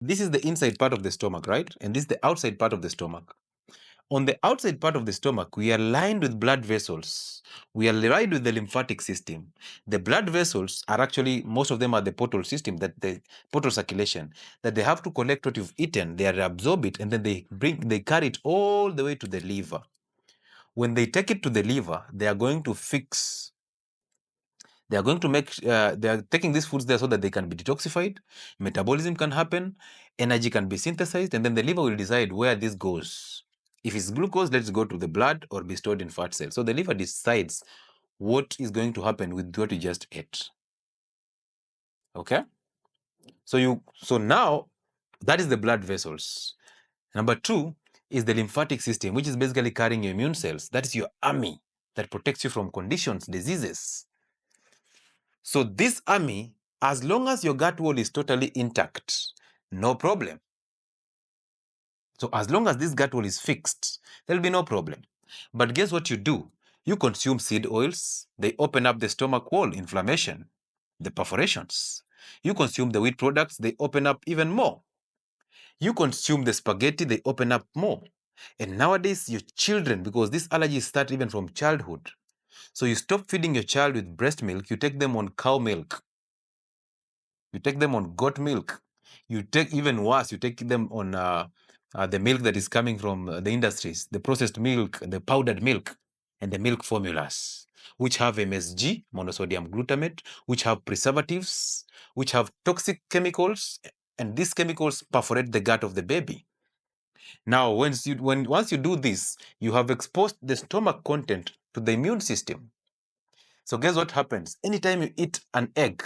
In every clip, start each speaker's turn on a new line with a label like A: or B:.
A: This is the inside part of the stomach, right? And this is the outside part of the stomach. On the outside part of the stomach, we are lined with blood vessels. We are lined with the lymphatic system. The blood vessels are actually, most of them are the portal system, that the portal circulation, that they have to collect what you've eaten, they absorb it, and then they carry it all the way to the liver. When they take it to the liver, they are going to fix, they are going to make, they are taking these foods there so that they can be detoxified, metabolism can happen, energy can be synthesized, and then the liver will decide where this goes. If it's glucose, let's go to the blood or be stored in fat cells. So the liver decides what is going to happen with what you just ate. Okay? So now that is the blood vessels. Number two is the lymphatic system, which is basically carrying your immune cells. That is your army that protects you from conditions, diseases. So this army, as long as your gut wall is totally intact, no problem. So as long as this gut wall is fixed, there'll be no problem. But guess what you do? You consume seed oils. They open up the stomach wall, inflammation, the perforations. You consume the wheat products. They open up even more. You consume the spaghetti. They open up more. And nowadays, your children, because these allergies start even from childhood. So you stop feeding your child with breast milk. You take them on cow milk. You take them on goat milk. You take, even worse, you take them on the milk that is coming from the industries, the processed milk, the powdered milk, and the milk formulas, which have MSG, monosodium glutamate, which have preservatives, which have toxic chemicals, and these chemicals perforate the gut of the baby. Now, once you do this, you have exposed the stomach content to the immune system. So guess what happens? Anytime you eat an egg,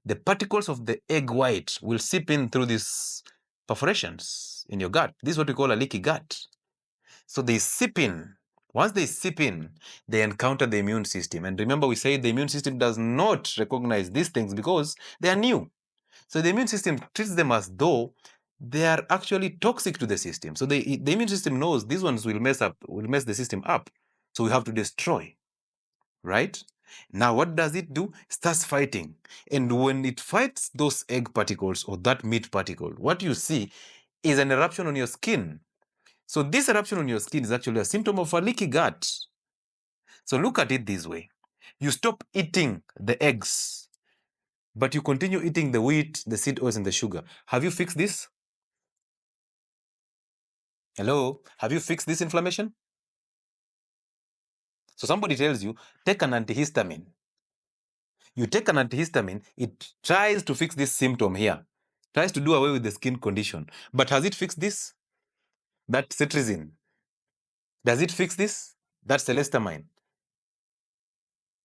A: the particles of the egg white will seep in through these perforations in your gut. This is what we call a leaky gut. So they seep in. Once they seep in, they encounter the immune system. And remember, we said the immune system does not recognize these things because they are new. So the immune system treats them as though they are actually toxic to the system. So the immune system knows these ones will mess the system up. So we have to destroy, right? Now, what does it do? Starts fighting. And when it fights those egg particles or that meat particle, what you see is an eruption on your skin. So this eruption on your skin is actually a symptom of a leaky gut. So look at it this way. You stop eating the eggs, but you continue eating the wheat, the seed oils, and the sugar. Have you fixed this? Hello? Have you fixed this inflammation? So somebody tells you, take an antihistamine. You take an antihistamine, it tries to fix this symptom here, tries to do away with the skin condition. But has it fixed this? That cetirizine. Does it fix this? That celestamine.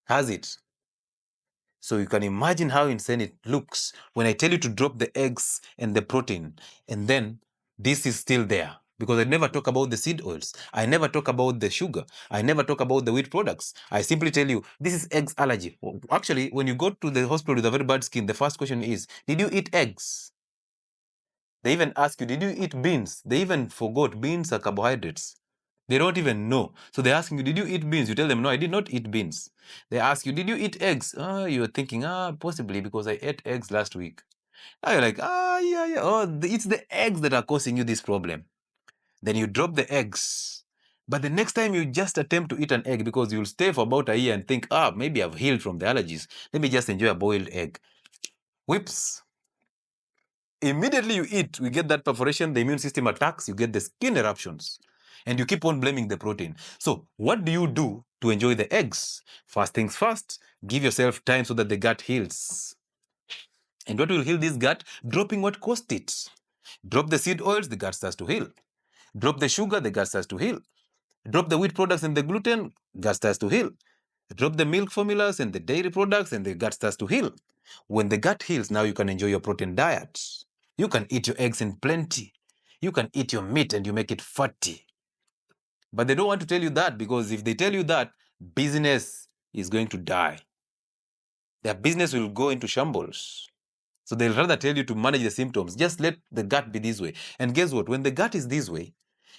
A: Has it? So you can imagine how insane it looks when I tell you to drop the eggs and the protein, and then this is still there. Because I never talk about the seed oils. I never talk about the sugar. I never talk about the wheat products. I simply tell you, this is eggs allergy. Actually, when you go to the hospital with a very bad skin, the first question is, did you eat eggs? They even ask you, did you eat beans? They even forgot beans are carbohydrates. They don't even know. So they're asking you, did you eat beans? You tell them, no, I did not eat beans. They ask you, did you eat eggs? You're thinking, possibly because I ate eggs last week. Now you're like, yeah. Oh, it's the eggs that are causing you this problem. Then you drop the eggs. But the next time you just attempt to eat an egg, because you'll stay for about a year and think, maybe I've healed from the allergies. Let me just enjoy a boiled egg. Whips. Immediately you eat, we get that perforation, the immune system attacks, you get the skin eruptions, and you keep on blaming the protein. So what do you do to enjoy the eggs? First things first, give yourself time so that the gut heals. And what will heal this gut? Dropping what caused it. Drop the seed oils, the gut starts to heal. Drop the sugar, the gut starts to heal. Drop the wheat products and the gluten, gut starts to heal. Drop the milk formulas and the dairy products, and the gut starts to heal. When the gut heals, now you can enjoy your protein diet. You can eat your eggs in plenty. You can eat your meat and you make it fatty. But they don't want to tell you that, because if they tell you that, business is going to die. Their business will go into shambles. So they'll rather tell you to manage the symptoms. Just let the gut be this way. And guess what? When the gut is this way,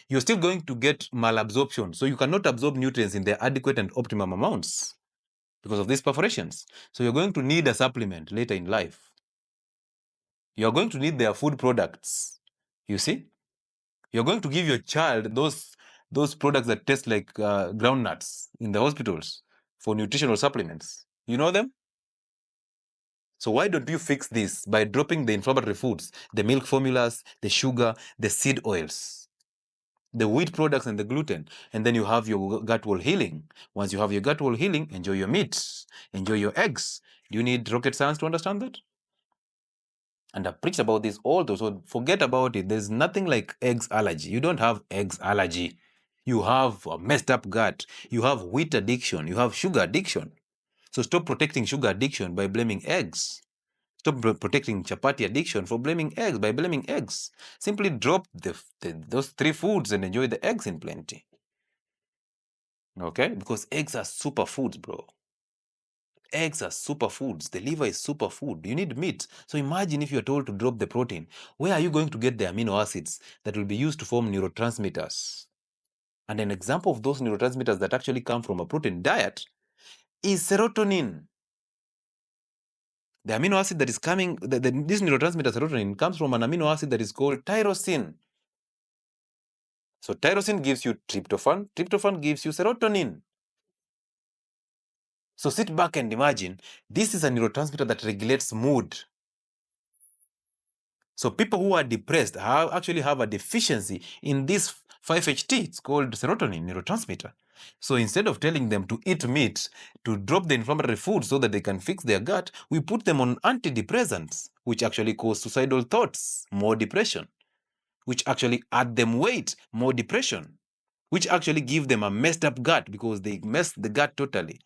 A: you're still going to get malabsorption. So you cannot absorb nutrients in their adequate and optimum amounts because of these perforations. So you're going to need a supplement later in life. You're going to need their food products. You see? You're going to give your child those products that taste like groundnuts in the hospitals for nutritional supplements. You know them? So why don't you fix this by dropping the inflammatory foods, the milk formulas, the sugar, the seed oils, the wheat products, and the gluten, and then you have your gut wall healing. Once you have your gut wall healing, enjoy your meats, enjoy your eggs. Do you need rocket science to understand that? And I preach about this all those, so forget about it. There's nothing like eggs allergy. You don't have eggs allergy. You have a messed up gut. You have wheat addiction. You have sugar addiction. So stop protecting sugar addiction by blaming eggs. Stop protecting chapati addiction for blaming eggs by blaming eggs. Simply drop those three foods and enjoy the eggs in plenty. Okay? Because eggs are superfoods, bro. Eggs are superfoods. The liver is superfood. You need meat. So imagine if you're told to drop the protein. Where are you going to get the amino acids that will be used to form neurotransmitters? And an example of those neurotransmitters that actually come from a protein diet is serotonin. The amino acid that is coming, this neurotransmitter serotonin comes from an amino acid that is called tyrosine. So tyrosine gives you tryptophan. Tryptophan gives you serotonin. So sit back and imagine, this is a neurotransmitter that regulates mood. So people who are depressed actually have a deficiency in this 5-HT. It's called serotonin neurotransmitter. So instead of telling them to eat meat, to drop the inflammatory food so that they can fix their gut, we put them on antidepressants, which actually cause suicidal thoughts, more depression, which actually add them weight, more depression, which actually give them a messed up gut because they mess the gut totally.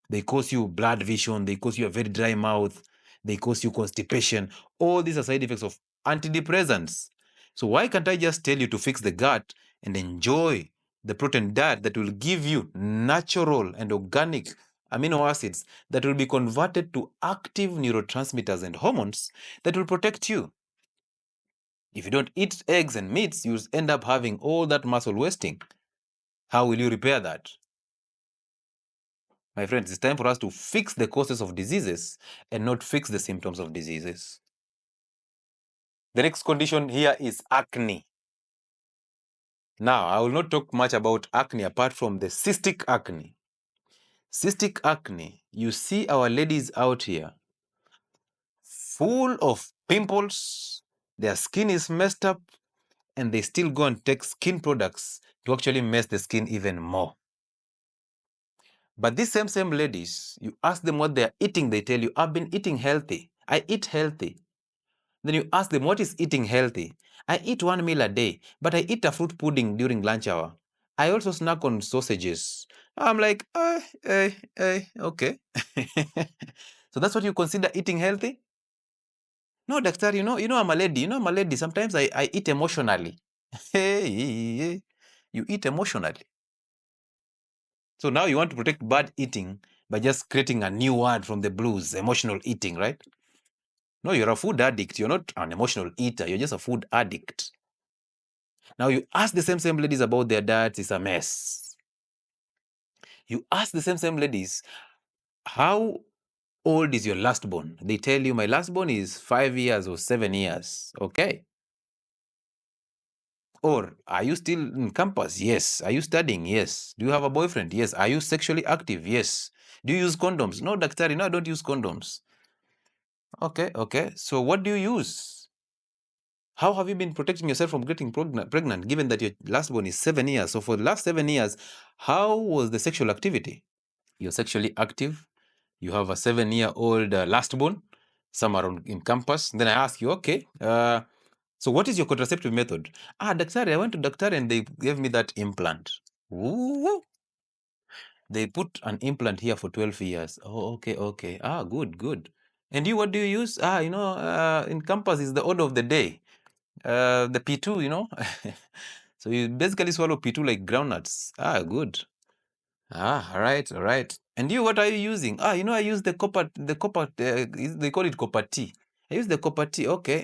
A: They cause you blood vision, they cause you a very dry mouth, they cause you constipation. All these are side effects of antidepressants. So why can't I just tell you to fix the gut and enjoy the protein diet that will give you natural and organic amino acids that will be converted to active neurotransmitters and hormones that will protect you? If you don't eat eggs and meats, you'll end up having all that muscle wasting. How will you repair that? My friends, it's time for us to fix the causes of diseases and not fix the symptoms of diseases. The next condition here is acne. Now, I will not talk much about acne apart from the cystic acne. Cystic acne, you see our ladies out here full of pimples, their skin is messed up, and they still go and take skin products to actually mess the skin even more. But these same ladies, you ask them what they're eating, they tell you, I've been eating healthy. I eat healthy. Then you ask them, what is eating healthy? I eat 1 meal a day, but I eat a fruit pudding during lunch hour. I also snack on sausages. I'm like, okay. So that's what you consider eating healthy? No, doctor, I'm a lady. I'm a lady. Sometimes I eat emotionally. Hey, you eat emotionally. So now you want to protect bad eating by just creating a new word from the blues, emotional eating, right? No, you're a food addict. You're not an emotional eater. You're just a food addict. Now you ask the same ladies about their diets, it's a mess. You ask the same ladies, how old is your last born? They tell you, my last born is 5 years or 7 years. Okay. Or, are you still in campus? Yes. Are you studying? Yes. Do you have a boyfriend? Yes. Are you sexually active? Yes. Do you use condoms? No, doctor, I don't use condoms. Okay. So what do you use? How have you been protecting yourself from getting pregnant, given that your last born is 7 years? So for the last 7 years, how was the sexual activity? You're sexually active. You have a 7-year-old last born, somewhere in campus. Then I ask you, okay, so what is your contraceptive method? Doctor, I went to doctor and they gave me that implant. Ooh. They put an implant here for 12 years. Oh, okay. Good. And you, what do you use? In campus is the order of the day. The P2, So you basically swallow P2 like groundnuts. Good. All right. And you, what are you using? I use the copper, they call it copper tea. I use the copper tea. Okay.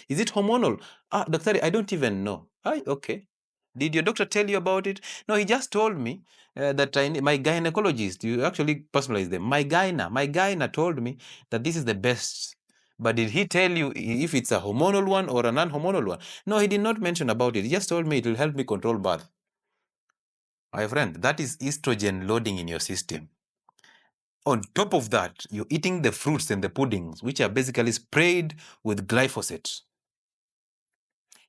A: Is it hormonal? Doctor, I don't even know. Okay. Did your doctor tell you about it? No, he just told me that my gynecologist, you actually personalize them. My gyna told me that this is the best. But did he tell you if it's a hormonal one or a non-hormonal one? No, he did not mention about it. He just told me it will help me control birth. My friend, that is estrogen loading in your system. On top of that, you're eating the fruits and the puddings, which are basically sprayed with glyphosate.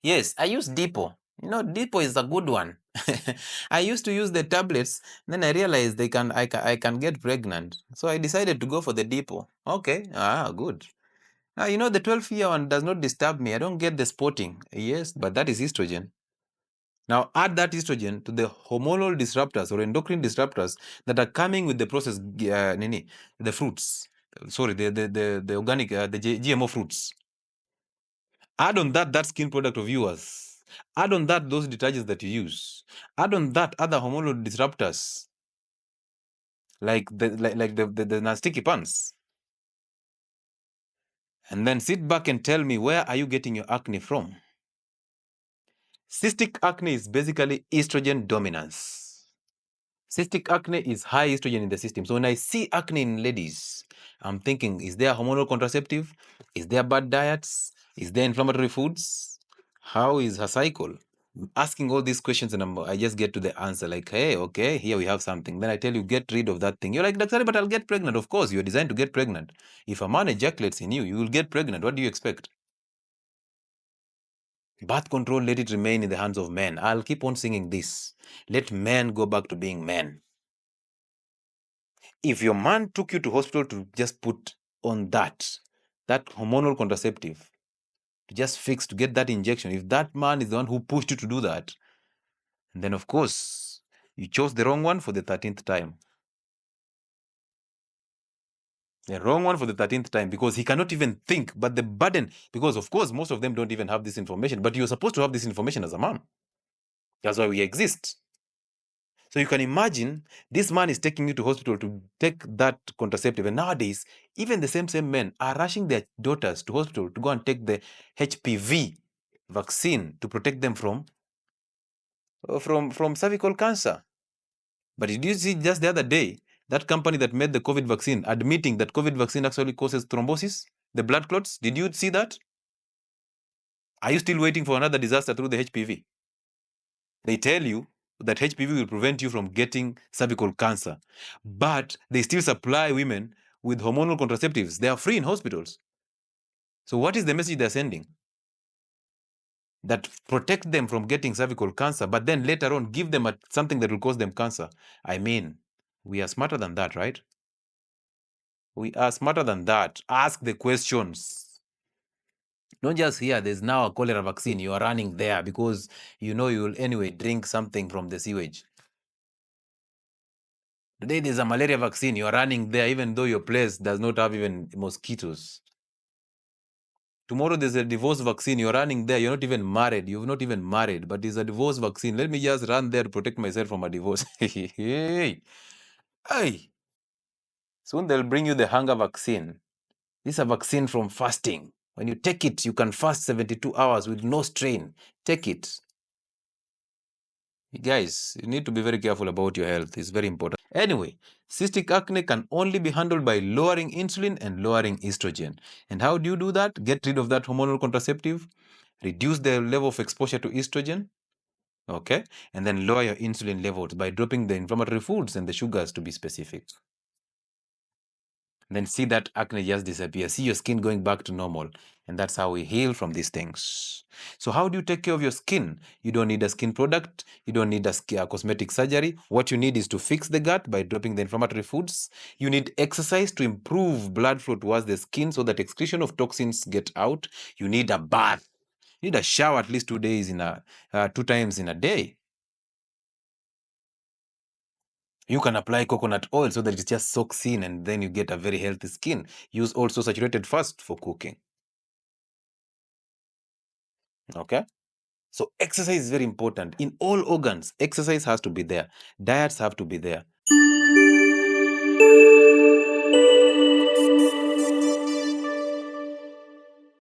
A: Yes, I use Depo. Depo is a good one. I used to use the tablets, then I realized I can get pregnant. So I decided to go for the Depo. Okay, good. The 12-year one does not disturb me. I don't get the spotting. Yes, but that is estrogen. Now add that estrogen to the hormonal disruptors or endocrine disruptors that are coming with the processed the fruits. Sorry, the organic, the GMO fruits. Add on that skin product of yours. Add on that those detergents that you use. Add on that other hormonal disruptors like the sticky pants. And then sit back and tell me, where are you getting your acne from? Cystic acne is basically estrogen dominance. Cystic acne is high estrogen in the system. So when I see acne in ladies, I'm thinking, is there hormonal contraceptive? Is there bad diets? Is there inflammatory foods? How is her cycle? Asking all these questions, and I just get to the answer like, hey, okay, here we have something. Then I tell you, get rid of that thing. You're like, Doctor, but I'll get pregnant. Of course, you're designed to get pregnant. If a man ejaculates in you, you will get pregnant. What do you expect? Birth control, let it remain in the hands of men. I'll keep on singing this. Let men go back to being men. If your man took you to hospital to just put on that hormonal contraceptive, to just fix, to get that injection, if that man is the one who pushed you to do that, then of course, you chose the wrong one for the 13th time. The wrong one for the 13th time, because he cannot even think, but the burden, because of course, most of them don't even have this information, but you're supposed to have this information as a man. That's why we exist. So you can imagine this man is taking you to hospital to take that contraceptive. And nowadays, even the same men are rushing their daughters to hospital to go and take the HPV vaccine to protect them from cervical cancer. But did you see just the other day, that company that made the COVID vaccine admitting that COVID vaccine actually causes thrombosis, the blood clots? Did you see that? Are you still waiting for another disaster through the HPV? They tell you that HPV will prevent you from getting cervical cancer, but they still supply women with hormonal contraceptives. They are free in hospitals. So what is the message they're sending? That protect them from getting cervical cancer, but then later on give them something that will cause them cancer. I mean, we are smarter than that, right? We are smarter than that. Ask the questions. Don't just hear there's now a cholera vaccine. You are running there because you know you will anyway drink something from the sewage. Today there's a malaria vaccine. You are running there even though your place does not have even mosquitoes. Tomorrow there's a divorce vaccine. You're running there. You're not even married. You've not even married, but there's a divorce vaccine. Let me just run there to protect myself from a divorce. Hey. Soon they'll bring you the hunger vaccine. This is a vaccine from fasting. When you take it, you can fast 72 hours with no strain. Take it. Guys, you need to be very careful about your health. It's very important. Anyway, cystic acne can only be handled by lowering insulin and lowering estrogen. And how do you do that? Get rid of that hormonal contraceptive, reduce the level of exposure to estrogen, okay? And then lower your insulin levels by dropping the inflammatory foods and the sugars, to be specific. Then see that acne just disappear. See your skin going back to normal. And that's how we heal from these things. So how do you take care of your skin? You don't need a skin product. You don't need a cosmetic surgery. What you need is to fix the gut by dropping the inflammatory foods. You need exercise to improve blood flow towards the skin so that excretion of toxins get out. You need a bath. You need a shower at least 2 times in a day. You can apply coconut oil so that it just soaks in and then you get a very healthy skin. Use also saturated fat for cooking. Okay? So exercise is very important. In all organs, exercise has to be there. Diets have to be there.